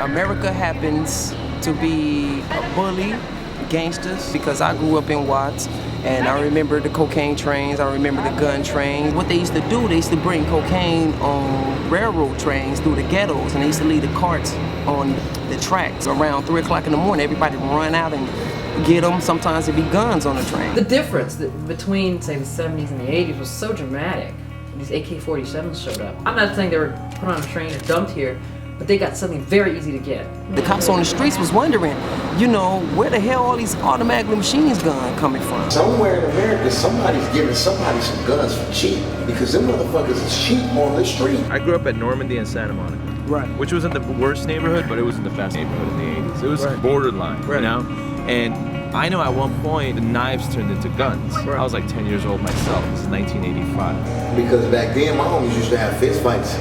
America happens to be a bully, gangsters, because I grew up in Watts, and I remember the cocaine trains, I remember the gun trains. What they used to do, they used to bring cocaine on railroad trains through the ghettos, and they used to leave the carts on the tracks. Around 3 o'clock in the morning, everybody would run out and get them. Sometimes it'd be guns on the train. The difference between, say, the 70s and the 80s was so dramatic. These AK-47s showed up. I'm not saying they were put on a train and dumped here, but they got something very easy to get. The cops on the streets was wondering, you know, where the hell all these automatic machine guns coming from? Somewhere in America, somebody's giving somebody some guns for cheap, because them motherfuckers is cheap on the street. I grew up at Normandy and Santa Monica. Right. Which wasn't the worst neighborhood, but it wasn't the best neighborhood in the 80s. It was borderline, you know? And I know at one point the knives turned into guns. I was like 10 years old myself. This is 1985. Because back then, my homies used to have fist fights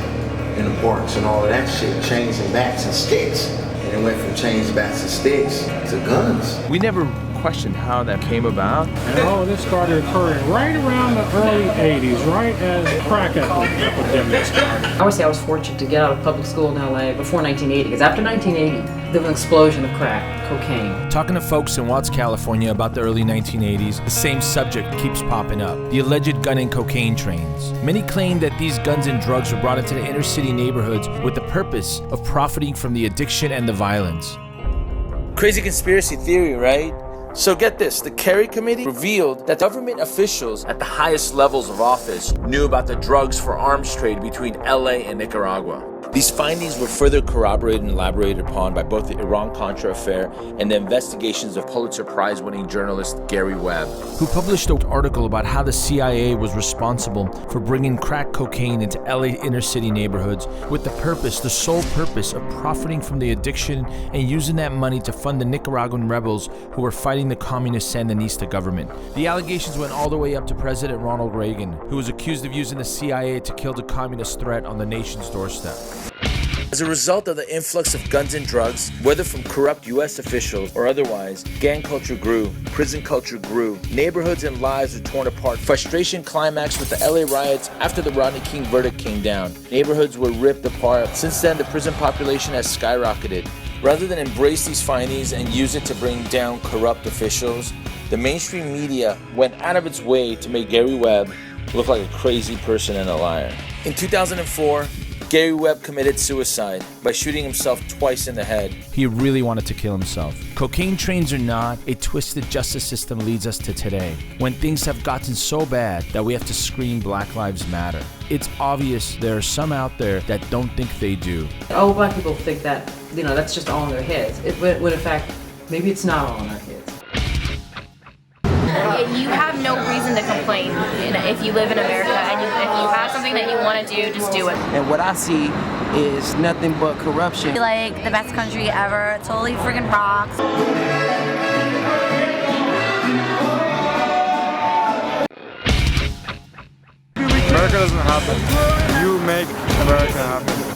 in the parks and all of that shit, chains and bats and sticks. And it went from chains, bats, and sticks to guns. We never questioned how that came about. And all of this started occurring right around the early 80s, right as crack epidemic started. I would say I was fortunate to get out of public school in LA before 1980, because after 1980, there was an explosion of crack, cocaine. Talking to folks in Watts, California about the early 1980s, the same subject keeps popping up: the alleged gun and cocaine trains. Many claim that these guns and drugs were brought into the inner city neighborhoods with the purpose of profiting from the addiction and the violence. Crazy conspiracy theory, right? So get this, the Kerry Committee revealed that government officials at the highest levels of office knew about the drugs for arms trade between LA and Nicaragua. These findings were further corroborated and elaborated upon by both the Iran-Contra affair and the investigations of Pulitzer Prize-winning journalist Gary Webb, who published an article about how the CIA was responsible for bringing crack cocaine into LA inner-city neighborhoods with the sole purpose of profiting from the addiction and using that money to fund the Nicaraguan rebels who were fighting the communist Sandinista government. The allegations went all the way up to President Ronald Reagan, who was accused of using the CIA to kill the communist threat on the nation's doorstep. As a result of the influx of guns and drugs, whether from corrupt U.S. officials or otherwise, gang culture grew, prison culture grew, neighborhoods and lives were torn apart, frustration climaxed with the LA riots after the Rodney King verdict came down. Neighborhoods were ripped apart. Since then, the prison population has skyrocketed. Rather than embrace these findings and use it to bring down corrupt officials, the mainstream media went out of its way to make Gary Webb look like a crazy person and a liar. In 2004, Gary Webb committed suicide by shooting himself twice in the head. He really wanted to kill himself. Cocaine trains or not, a twisted justice system leads us to today, when things have gotten so bad that we have to scream Black Lives Matter. It's obvious there are some out there that don't think they do. Oh, black people think that, you know, that's just all in their heads. When in fact, maybe it's not all in our heads. You have no reason to complain if you live in America, and if you have something that you want to do, just do it. And what I see is nothing but corruption. Like the best country ever, it totally freaking rocks. America doesn't happen. You make America happen.